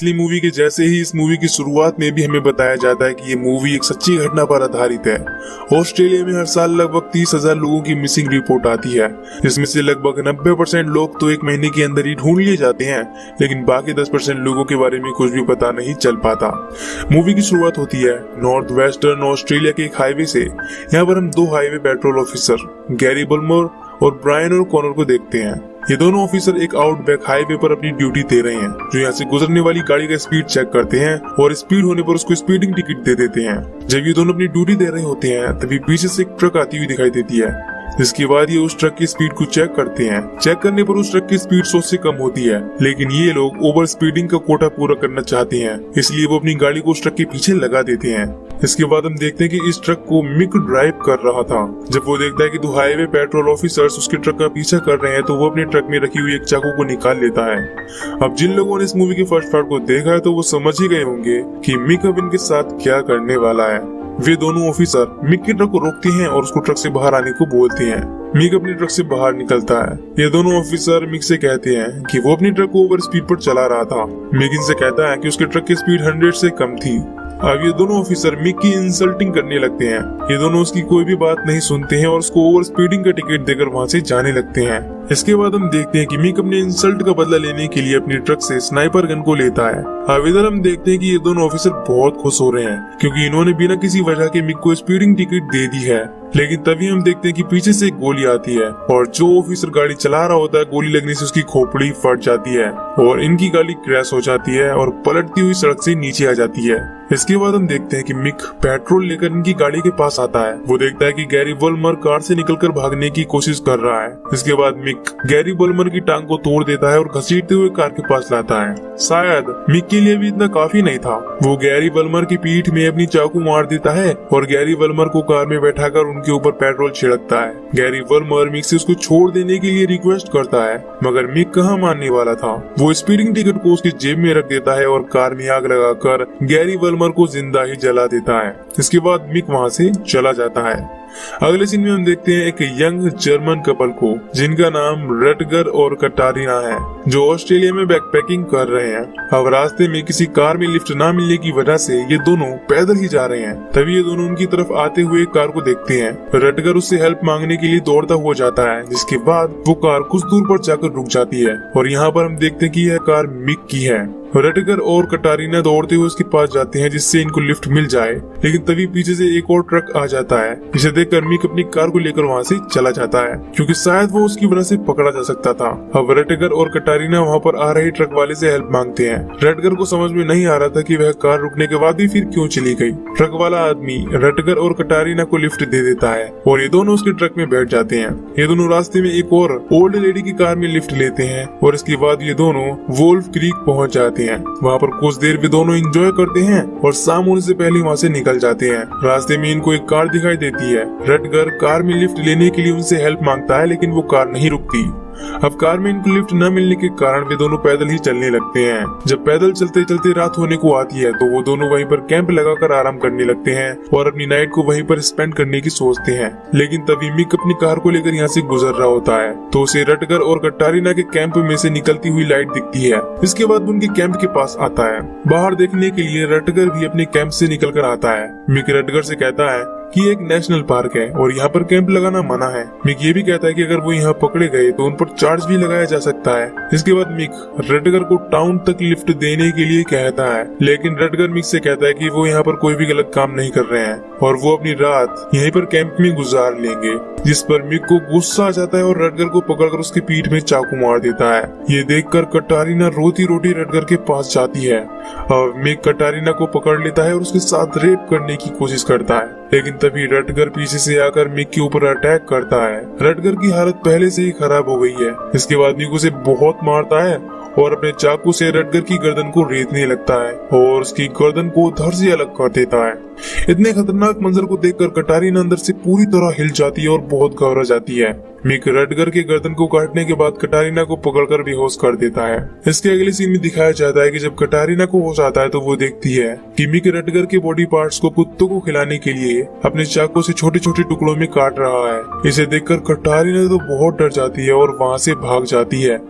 पिछली मूवी के जैसे ही इस मूवी की शुरुआत में भी हमें बताया जाता है कि ये मूवी एक सच्ची घटना पर आधारित है। ऑस्ट्रेलिया में हर साल लगभग 30,000 लोगों की मिसिंग रिपोर्ट आती है, जिसमें से लगभग 90% लोग तो एक महीने के अंदर ही ढूंढ लिए जाते हैं, लेकिन बाकी 10% लोगों के बारे में कुछ भी पता नहीं चल पाता। मूवी की शुरुआत होती है नॉर्थ वेस्टर्न ऑस्ट्रेलिया के एक हाईवे से। यहाँ पर हम 2 highway petrol officer Gary Bulmer और ब्रायन और कॉनर को देखते हैं। ये दोनों ऑफिसर एक आउटबैक हाईवे पर अपनी ड्यूटी दे रहे हैं, जो यहाँ से गुजरने वाली गाड़ी का स्पीड चेक करते हैं और स्पीड होने पर उसको स्पीडिंग टिकट दे देते हैं। जब ये दोनों अपनी ड्यूटी दे रहे होते हैं तभी पीछे से एक ट्रक आती हुई दिखाई देती है, जिसके बाद ये उस ट्रक की स्पीड को चेक करते हैं। चेक करने पर उस ट्रक की स्पीड 100 से कम होती है, लेकिन ये लोग ओवर स्पीडिंग का कोटा पूरा करना चाहते हैं, इसलिए वो अपनी गाड़ी को उस ट्रक के पीछे लगा देते हैं। इसके बाद हम देखते हैं कि इस ट्रक को मिक ड्राइव कर रहा था। जब वो देखता है कि 2 हाईवे पेट्रोल ऑफिसर्स उसके ट्रक का पीछा कर रहे हैं, तो वो अपने ट्रक में रखी हुई एक चाकू को निकाल लेता है। अब जिन लोगों ने इस मूवी के फर्स्ट पार्ट को देखा है तो वो समझ ही गए होंगे कि मिक अब इनके साथ क्या करने वाला है। वे दोनों ऑफिसर मिक के ट्रक को रोकते हैं और उसको ट्रक से बाहर आने को बोलते हैं। मिक अपने ट्रक से बाहर निकलता है। ये दोनों ऑफिसर मिक से कहते हैं कि वो अपनी ट्रक को ओवर स्पीड पर चला रहा था। मिक इनसे कहता है कि उसके ट्रक की स्पीड 100 से कम थी। अब ये दोनों ऑफिसर मिक की इंसल्टिंग करने लगते हैं। ये दोनों उसकी कोई भी बात नहीं सुनते हैं और उसको ओवर स्पीडिंग का टिकट देकर वहाँ से जाने लगते हैं। इसके बाद हम देखते हैं कि मिक अपने इंसल्ट का बदला लेने के लिए अपनी ट्रक से स्नाइपर गन को लेता है। अब इधर हम देखते हैं कि ये दोनों ऑफिसर बहुत खुश हो रहे हैं, क्योंकि इन्होंने बिना किसी वजह के मिक को स्पीडिंग टिकट दे दी है। लेकिन तभी हम देखते हैं कि पीछे से एक गोली आती है और जो ऑफिसर गाड़ी चला रहा होता है, गोली लगने से उसकी खोपड़ी फट जाती है और इनकी गाड़ी क्रैश हो जाती है और पलटती हुई सड़क से नीचे आ जाती है। इसके बाद हम देखते हैं कि मिक पेट्रोल लेकर इनकी गाड़ी के पास आता है। वो देखता है कि गैरी बुलमर कार से निकलकर भागने की कोशिश कर रहा है। इसके बाद मिक गैरी बुलमर की टांग को तोड़ देता है और घसीटते हुए कार के पास लाता है। शायद मिक के लिए भी इतना काफी नहीं था। वो गैरी बुलमर की पीठ में अपनी चाकू मार देता है और गैरी बुलमर को कार में बैठाकर उनके ऊपर पेट्रोल छिड़कता है। गैरी बुलमर मिक से उसको छोड़ देने के लिए रिक्वेस्ट करता है, मगर मिक कहाँ मानने वाला था। वो स्पीडिंग टिकट को उसकी जेब में रख देता है और कार में आग लगाकर गैरी बुलमर को जिंदा ही जला देता है। इसके बाद मिक वहाँ से चला जाता है। अगले सीन में हम देखते हैं एक यंग जर्मन कपल को, जिनका नाम रटगर और कटारीना है, जो ऑस्ट्रेलिया में बैकपैकिंग कर रहे हैं। अब रास्ते में किसी कार में लिफ्ट ना मिलने की वजह से ये दोनों पैदल ही जा रहे हैं। तभी ये दोनों उनकी तरफ आते हुए कार को देखते हैं। रटगर उससे हेल्प मांगने के लिए दौड़ता हुआ जाता है, जिसके बाद वो कार कुछ दूर पर जाकर रुक जाती है और यहाँ पर हम देखते हैं कि यह कार मिक की है। रटगर और कटारीना दौड़ते हुए उसके पास जाते हैं, जिससे इनको लिफ्ट मिल जाए, लेकिन तभी पीछे से एक और ट्रक आ जाता है। इसे देखकर मिक अपनी कार को लेकर वहाँ से चला जाता है, क्योंकि शायद वो उसकी वजह से पकड़ा जा सकता था। अब रटगर और कटारीना वहाँ पर आ रहे ट्रक वाले से हेल्प मांगते हैं। रटगर को समझ में नहीं आ रहा था कि वह कार रुकने के बाद भी फिर क्यों चली गई। ट्रक वाला आदमी रटगर और कटारीना को लिफ्ट दे देता है और ये दोनों उसके ट्रक में बैठ जाते हैं। ये दोनों रास्ते में एक और ओल्ड लेडी की कार में लिफ्ट लेते हैं और इसके बाद ये दोनों वोल्फ क्रीक पहुँच जाते हैं। वहाँ पर कुछ देर भी दोनों एंजॉय करते हैं और शाम होने से पहले वहाँ से निकल जाते हैं। रास्ते में इनको एक कार दिखाई देती है। रटगर कार में लिफ्ट लेने के लिए उनसे हेल्प मांगता है, लेकिन वो कार नहीं रुकती। अब कार में इनको लिफ्ट न मिलने के कारण वे दोनों पैदल ही चलने लगते हैं। जब पैदल चलते चलते रात होने को आती है तो वो दोनों वहीं पर कैंप लगाकर आराम करने लगते हैं और अपनी नाइट को वहीं पर स्पेंड करने की सोचते हैं। लेकिन तभी मिक अपनी कार को लेकर यहाँ से गुजर रहा होता है, तो उसे रटगर और कटारीना के कैंप में से निकलती हुई लाइट दिखती है। इसके बाद उनके कैंप के पास आता है। बाहर देखने के लिए रटगर भी अपने कैंप से निकल कर आता है। मिक रटगर से कहता है कि एक नेशनल पार्क है और यहाँ पर कैंप लगाना मना है। मिक ये भी कहता है कि अगर वो यहाँ पकड़े गए तो उन पर चार्ज भी लगाया जा सकता है। इसके बाद मिक रटगर को टाउन तक लिफ्ट देने के लिए कहता है, लेकिन रटगर मिक से कहता है कि वो यहाँ पर कोई भी गलत काम नहीं कर रहे हैं और वो अपनी रात यहीं पर कैंप में गुजार लेंगे। जिस पर मिक को गुस्सा आ जाता है और रटगर को पकड़कर उसकी पीठ में चाकू मार देता है। ये देखकर कटारीना रोती रोती रटगर के पास जाती है। अब मिक कटारीना को पकड़ लेता है और उसके साथ रेप करने की कोशिश करता है, लेकिन तभी रटगर पीछे से आकर मिक के ऊपर अटैक करता है। रटगर की हालत पहले से ही खराब हो गई है। इसके बाद मिक उसे बहुत मारता है और अपने चाकू से रटगर की गर्दन को रेतने लगता है और उसकी गर्दन को धड़ से अलग कर देता है। इतने खतरनाक मंजर को देखकर कटारीना अंदर से पूरी तरह हिल जाती है और बहुत घबरा जाती है। मिक रटगर के गर्दन को काटने के बाद कटारीना को पकड़कर बेहोश कर देता है। इसके अगले सीन में दिखाया जाता है कि जब कटारीना को होश आता है तो वो देखती है कि मिक रटगर के बॉडी पार्ट्स को कुत्तों को खिलाने के लिए अपने चाकू से छोटे छोटे टुकड़ों में काट रहा है। इसे देखकर कटारीना तो बहुत डर जाती है और वहाँ से भाग जाती है,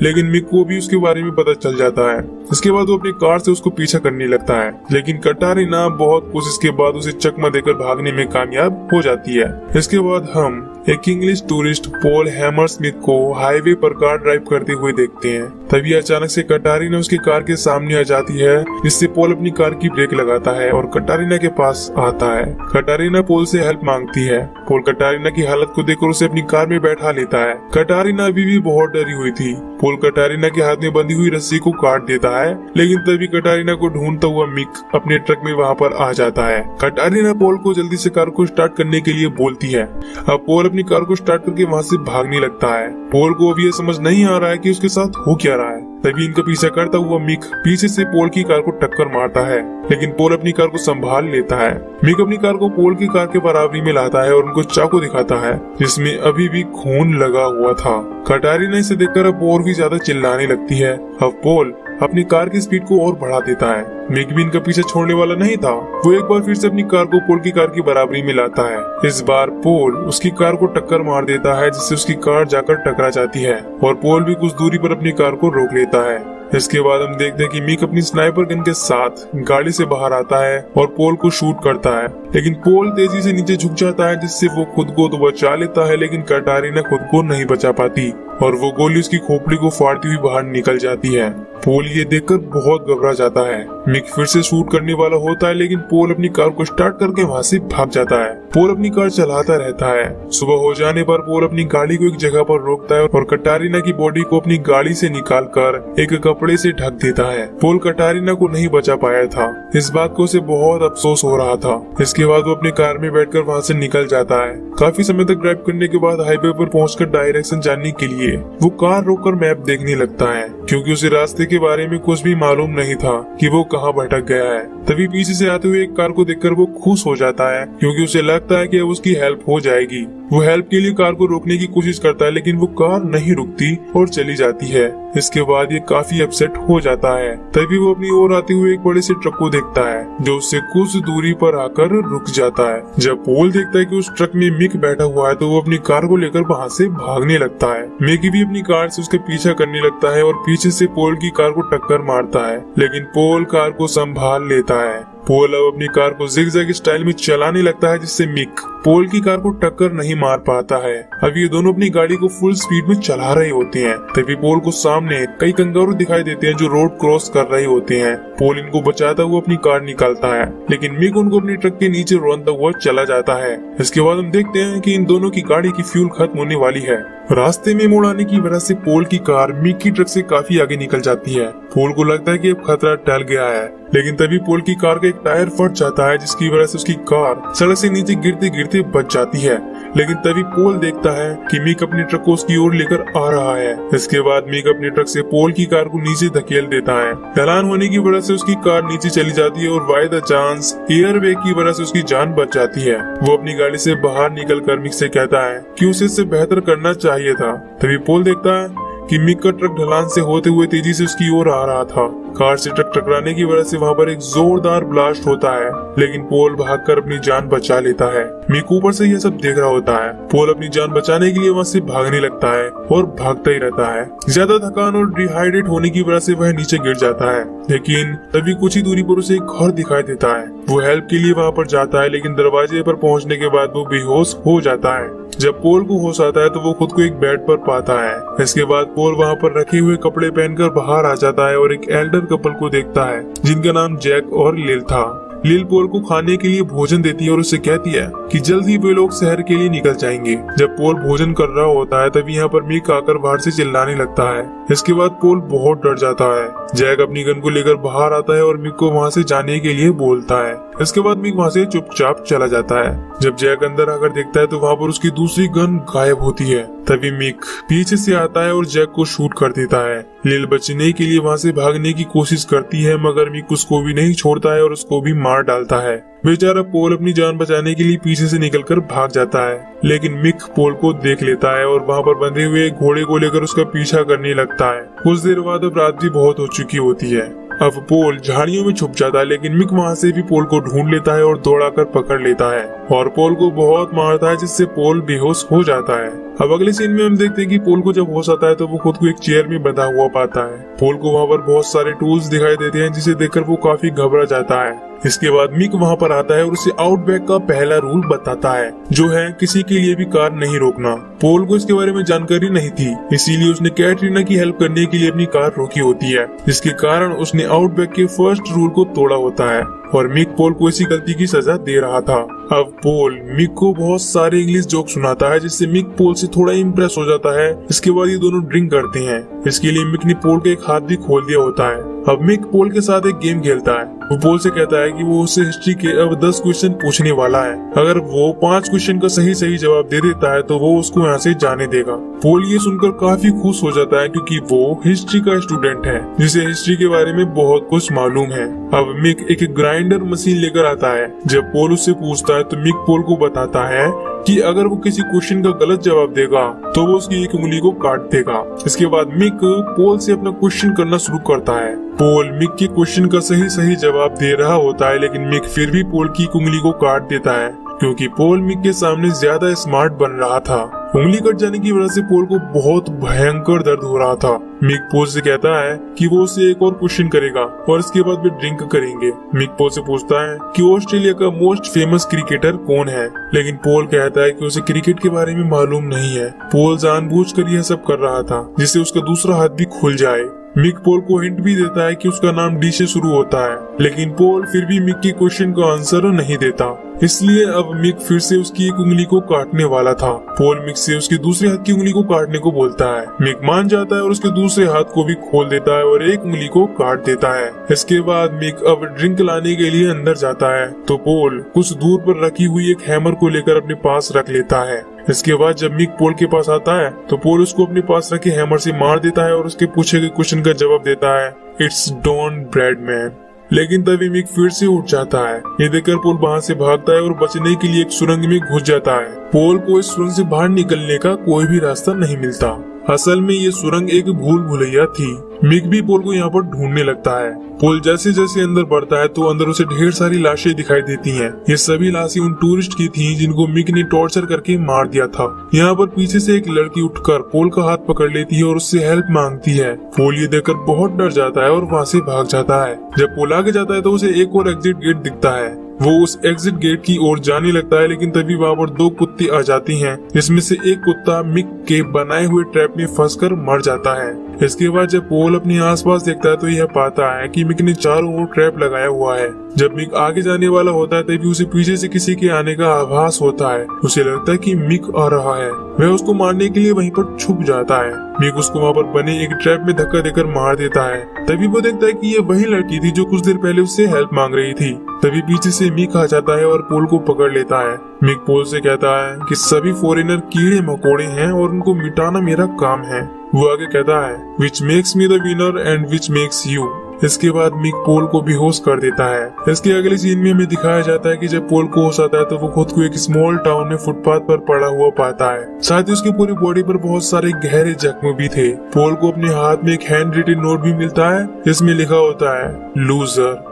लेकिन मिक को भी उसके बारे में पता चल जाता है। इसके बाद वो अपनी कार से उसको पीछा करने लगता है, लेकिन कटारीना बहुत कोशिश के बाद उसे चकमा देकर भागने में कामयाब हो जाती है। इसके बाद हम एक इंग्लिश टूरिस्ट पॉल हैमरस्मिथ को हाईवे पर कार ड्राइव करते हुए देखते हैं। तभी अचानक से कटारीना उसकी कार के सामने आ जाती है, जिससे पॉल अपनी कार की ब्रेक लगाता है और कटारीना के पास आता है। कटारीना पॉल से हेल्प मांगती है। पॉल कटारीना की हालत को देखकर उसे अपनी कार में बैठा लेता है। कटारीना अभी भी बहुत डरी हुई थी। पॉल कटारीना के हाथ में बंधी हुई रस्सी को काट देता है, लेकिन तभी कटारीना को ढूंढता हुआ मिक अपने ट्रक में वहाँ पर आ जाता है। कटारीना पॉल को जल्दी से कार को स्टार्ट करने के लिए बोलती है। अब पॉल अपनी कार को स्टार्ट करके वहाँ से भागने लगता है। पॉल को अभी ये समझ नहीं आ रहा है कि उसके साथ हो क्या रहा है। तभी इनका पीछा करता हुआ मिक पीछे से पॉल की कार को टक्कर मारता है, लेकिन पॉल अपनी कार को संभाल लेता है। मिक अपनी कार को पॉल की कार के बराबरी में लाता है और उनको चाकू दिखाता है, जिसमें अभी भी खून लगा हुआ था। कटारीना इसे देखकर अब और भी ज्यादा चिल्लाने लगती है। अब पॉल अपनी कार की स्पीड को और बढ़ा देता है। मिक भी इनका पीछे छोड़ने वाला नहीं था। वो एक बार फिर से अपनी कार को पॉल की कार की बराबरी में लाता है। इस बार पॉल उसकी कार को टक्कर मार देता है, जिससे उसकी कार जाकर टकरा जाती है और पॉल भी कुछ दूरी पर अपनी कार को रोक लेता है। इसके बाद हम देखते हैं कि मिक अपनी स्नाइपर गन के साथ गाड़ी से बाहर आता है और पॉल को शूट करता है, लेकिन पॉल तेजी से नीचे झुक जाता है, जिससे वो खुद को तो बचा लेता है, लेकिन कटारीना खुद को नहीं बचा पाती और वो गोली उसकी खोपड़ी को फाड़ती हुई बाहर निकल जाती है। पॉल ये देखकर बहुत घबरा जाता है। मिक फिर से शूट करने वाला होता है, लेकिन पॉल अपनी कार को स्टार्ट करके वहाँ से भाग जाता है। पॉल अपनी कार चलाता रहता है। सुबह हो जाने पर पॉल अपनी गाड़ी को एक जगह पर रोकता है और कटारीना की बॉडी को अपनी गाड़ी से निकालकर एक कपड़े से ढक देता है। पॉल कटारीना को नहीं बचा पाया था। इस बात को उसे बहुत अफसोस हो रहा था। इसके बाद वो अपनी कार में बैठकर वहाँ से निकल जाता है। काफी समय तक ड्राइव करने के बाद हाईवे पर पहुंचकर डायरेक्शन जानने के लिए वो कार रोककर मैप देखने लगता है, क्योंकि उसे रास्ते के बारे में कुछ भी मालूम नहीं था कि वो कहाँ भटक गया है। तभी पीछे से आते हुए एक कार को देखकर वो खुश हो जाता है, क्योंकि उसे लगता है कि अब उसकी हेल्प हो जाएगी। वो हेल्प के लिए कार को रोकने की कोशिश करता है, लेकिन वो कार नहीं रुकती और चली जाती है। इसके बाद ये काफी अपसेट हो जाता है। तभी वो अपनी ओर आते हुए एक बड़े से ट्रक को देखता है, जो उससे कुछ दूरी पर आकर रुक जाता है। जब पॉल देखता है कि उस ट्रक में मिक बैठा हुआ है, तो वो अपनी कार को लेकर वहाँ से भागने लगता है। मिक भी अपनी कार से उसके पीछा करने लगता है और पीछे से पॉल की कार को टक्कर मारता है, लेकिन पॉल कार को संभाल लेता है। पॉल अब अपनी कार को जिगजैग स्टाइल में चलाने लगता है, जिससे मिक पॉल की कार को टक्कर नहीं मार पाता है। अब ये दोनों अपनी गाड़ी को फुल स्पीड में चला रहे होते हैं। तभी पॉल को सामने कई कंगारू दिखाई देते हैं जो रोड क्रॉस कर रहे होते हैं। पॉल इनको बचाता हुआ अपनी कार निकालता है, लेकिन मिक उनको अपनी ट्रक के नीचे रौंदता हुआ चला जाता है। इसके बाद हम देखते हैं कि इन दोनों की गाड़ी की फ्यूल खत्म होने वाली है। रास्ते में मोड़ आने की वजह से पॉल की कार मिक की ट्रक से काफी आगे निकल जाती है। पॉल को लगता है कि अब खतरा टल गया है, लेकिन तभी पॉल की कार का एक टायर फट जाता है, जिसकी वजह से उसकी कार सड़क से नीचे गिरते गिरते बच जाती है। लेकिन तभी पॉल देखता है कि मिक अपनी ट्रक को उसकी ओर लेकर आ रहा है। इसके बाद मिक अपनी ट्रक से पॉल की कार को नीचे धकेल देता है। ढलान होने की वजह से उसकी कार नीचे चली जाती है और by the chance air bag की वजह से उसकी जान बच जाती है। वो अपनी गाड़ी से बाहर निकलकर मिक से कहता है कि उसे इससे बेहतर करना चाहिए था। तभी पॉल देखता है कि मिक का ट्रक ढलान से होते हुए तेजी से उसकी ओर आ रहा था। कार से ट्रक टकराने की वजह से वहाँ पर एक जोरदार ब्लास्ट होता है, लेकिन पॉल भागकर अपनी जान बचा लेता है। मिक ऊपर से यह सब देख रहा होता है। पॉल अपनी जान बचाने के लिए वहाँ से भागने लगता है और भागता ही रहता है। ज्यादा थकान और डिहाइड्रेट होने की वजह से वह नीचे गिर जाता है, लेकिन तभी कुछ ही दूरी पर उसे एक घर दिखाई देता है। वो हेल्प के लिए वहाँ पर जाता है, लेकिन दरवाजे पर पहुँचने के बाद वो बेहोश हो जाता है। जब पॉल को होश आता है तो वो खुद को एक बेड पर पाता है। इसके बाद पॉल वहाँ पर रखे हुए कपड़े पहनकर बाहर आ जाता है और एक एल्डर कपल को देखता है, जिनका नाम जैक और लिल था। लिल पॉल को खाने के लिए भोजन देती है और उसे कहती है कि जल्द ही वे लोग शहर के लिए निकल जाएंगे। जब पॉल भोजन कर रहा होता है, तभी यहाँ पर मिक आकर बाहर से चिल्लाने लगता है। इसके बाद पॉल बहुत डर जाता है। जैक अपनी गन को लेकर बाहर आता है और मिक को वहाँ से जाने के लिए बोलता है। इसके बाद मिक वहाँ से चुपचाप चला जाता है। जब जैक अंदर आकर देखता है तो वहाँ पर उसकी दूसरी गन गायब होती है। तभी मिक पीछे से आता है और जैक को शूट कर देता है। लिल बचने के लिए वहाँ से भागने की कोशिश करती है, मगर मिक उसको भी नहीं छोड़ता है और उसको भी मार डालता है। बेचारा पोल अपनी जान बचाने के लिए पीछे से निकलकर भाग जाता है, लेकिन मिक पोल को देख लेता है और वहाँ पर बंधे हुए घोड़े को लेकर उसका पीछा करने लगता है। कुछ देर बाद अब रात भी बहुत हो चुकी होती है। अब पोल झाड़ियों में छुप जाता है, लेकिन मिक वहाँ से भी पोल को ढूंढ लेता है और दौड़ाकर पकड़ लेता है और पोल को बहुत मारता है, जिससे पोल बेहोश हो जाता है। अब अगले सीन में हम देखते हैं कि पोल को जब होश आता है तो वो खुद को एक चेयर में बंधा हुआ पाता है। पोल को वहाँ पर बहुत सारे टूल्स दिखाई देते हैं, जिसे देखकर वो काफी घबरा जाता है। इसके बाद मिक वहाँ पर आता है और उसे आउटबैक का पहला रूल बताता है, जो है किसी के लिए भी कार नहीं रोकना। पोल को इसके बारे में जानकारी नहीं थी, इसीलिए उसने कैटरीना की हेल्प करने के लिए अपनी कार रोकी होती है, जिसके कारण उसने आउटबैक के फर्स्ट रूल को तोड़ा होता है और मिक पोल को इसी गलती की सजा दे रहा था। अब पोल मिक को बहुत सारे इंग्लिश जोक सुनाता है, जिससे मिक पोल से थोड़ा इम्प्रेस हो जाता है। इसके बाद ये दोनों ड्रिंक करते हैं। इसके लिए मिक ने पोल का एक हाथ भी खोल दिया होता है। अब मिक पोल के साथ एक गेम खेलता है। वो पोल से कहता है कि वो उससे हिस्ट्री के अब 10 क्वेश्चन पूछने वाला है। अगर वो 5 क्वेश्चन का सही जवाब दे देता है तो वो उसको यहाँ से जाने देगा। पोल ये सुनकर काफी खुश हो जाता है, क्योंकि वो हिस्ट्री का स्टूडेंट है, जिसे हिस्ट्री के बारे में बहुत कुछ मालूम है। अब मिक एक ग्राइंडर मशीन लेकर आता है। जब पोल उससे पूछता है तो मिक पोल को बताता है कि अगर वो किसी क्वेश्चन का गलत जवाब देगा तो वो उसकी एक उंगली को काट देगा। इसके बाद मिक पोल से अपना क्वेश्चन करना शुरू करता है। पोल मिक के क्वेश्चन का सही जवाब दे रहा होता है, लेकिन मिक फिर भी पोल की उंगली को काट देता है, क्योंकि पोल मिक के सामने ज्यादा स्मार्ट बन रहा था। उंगली कट जाने की वजह से पोल को बहुत भयंकर दर्द हो रहा था। मिक पोल से कहता है कि वो उसे एक और क्वेश्चन करेगा और इसके बाद वे ड्रिंक करेंगे। मिक पोल से पूछता है कि ऑस्ट्रेलिया का मोस्ट फेमस क्रिकेटर कौन है, लेकिन पोल कहता है कि उसे क्रिकेट के बारे में मालूम नहीं है। पोल जानबूझकर यह सब कर रहा था, जिससे उसका दूसरा हाथ भी खुल जाए। मिक पोल को हिंट भी देता है कि उसका नाम डी से शुरू होता है, लेकिन पोल फिर भी मिक के क्वेश्चन का आंसर नहीं देता। इसलिए अब मिक फिर से उसकी एक उंगली को काटने वाला था। पोल मिक से उसके दूसरे हाथ की उंगली को काटने को बोलता है। मिक मान जाता है और उसके दूसरे हाथ को भी खोल देता है और एक उंगली को काट देता है। इसके बाद मिक अब ड्रिंक लाने के लिए अंदर जाता है तो पोल कुछ दूर पर रखी हुई एक हैमर को लेकर अपने पास रख लेता है। इसके बाद जब मिक पोल के पास आता है तो पोल उसको अपने पास रखे हैमर से मार देता है और उसके पूछे गए क्वेश्चन का जवाब देता है, इट्स डॉन ब्रैडमैन। लेकिन तभी मिक फिर से उठ जाता है। ये देखकर पोल वहाँ से भागता है और बचने के लिए एक सुरंग में घुस जाता है। पोल को इस सुरंग से बाहर निकलने का कोई भी रास्ता नहीं मिलता। असल में ये सुरंग एक भूल भुलैया थी। मिक भी पोल को यहाँ पर ढूंढने लगता है। पोल जैसे जैसे अंदर बढ़ता है तो अंदर उसे ढेर सारी लाशें दिखाई देती हैं। ये सभी लाशें उन टूरिस्ट की थीं जिनको मिक ने टॉर्चर करके मार दिया था। यहाँ पर पीछे से एक लड़की उठकर पोल का हाथ पकड़ लेती है और उससे हेल्प मांगती है। पोल ये देखकर बहुत डर जाता है और वहाँ से भाग जाता है। जब पोल आगे जाता है तो उसे एक और एग्जिट गेट दिखता है। वो उस एग्जिट गेट की ओर जाने लगता है, लेकिन तभी वहाँ पर 2 कुत्ते आ जाती हैं, जिसमें से एक कुत्ता मिक के बनाए हुए ट्रैप में फंसकर मर जाता है। इसके बाद जब पोल अपने आसपास देखता है तो यह पाता है कि मिक ने चारों ओर ट्रैप लगाया हुआ है। जब मिक आगे जाने वाला होता है तभी उसे पीछे से किसी के आने का आभास होता है। उसे लगता है कि मिक आ रहा है। वह उसको मारने के लिए वहीं पर छुप जाता है। मिक उसको वहाँ पर बने एक ट्रैप में धक्का देकर मार देता है। तभी वो देखता है कि ये वही लड़की थी जो कुछ देर पहले उससे हेल्प मांग रही थी। तभी पीछे से मिक आ जाता है और पोल को पकड़ लेता है। मिक पोल से कहता है कि सभी फॉरेनर कीड़े मकोड़े हैं और उनको मिटाना मेरा काम है। वो आगे कहता है, which makes me the winner and which makes you. इसके बाद मिक पोल को बेहोश कर देता है। इसके अगले सीन में हमें दिखाया जाता है कि जब पोल को होश आता है तो वो खुद को एक स्मॉल टाउन में फुटपाथ पर पड़ा हुआ पाता है। साथ ही उसकी पूरी बॉडी पर बहुत सारे गहरे जख्म भी थे। पोल को अपने हाथ में एक हैंड रिटन नोट भी मिलता है, जिसमें लिखा होता है, लूजर।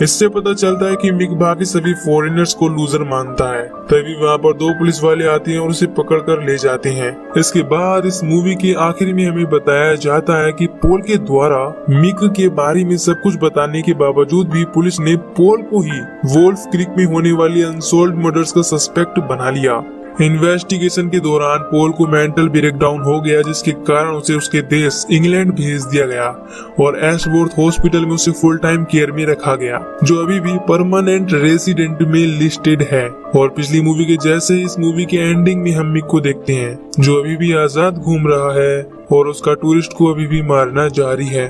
इससे पता चलता है कि मिक बाकी सभी फॉरेनर्स को लूजर मानता है। तभी वहाँ पर 2 पुलिस वाले आते हैं और उसे पकड़कर ले जाते हैं। इसके बाद इस मूवी के आखिर में हमें बताया जाता है कि पोल के द्वारा मिक के बारे में सब कुछ बताने के बावजूद भी पुलिस ने पोल को ही वोल्फ क्रीक में होने वाली अनसॉल्व्ड मर्डर्स का सस्पेक्ट बना लिया। इन्वेस्टिगेशन के दौरान पोल को मेंटल ब्रेकडाउन हो गया, जिसके कारण उसे उसके देश इंग्लैंड भेज दिया गया और एशवोर्थ हॉस्पिटल में उसे फुल टाइम केयर में रखा गया, जो अभी भी परमानेंट रेसिडेंट में लिस्टेड है। और पिछली मूवी के जैसे इस मूवी के एंडिंग में हम मिक को देखते हैं, जो अभी भी आजाद घूम रहा है और उसका टूरिस्ट को अभी भी मारना जारी है।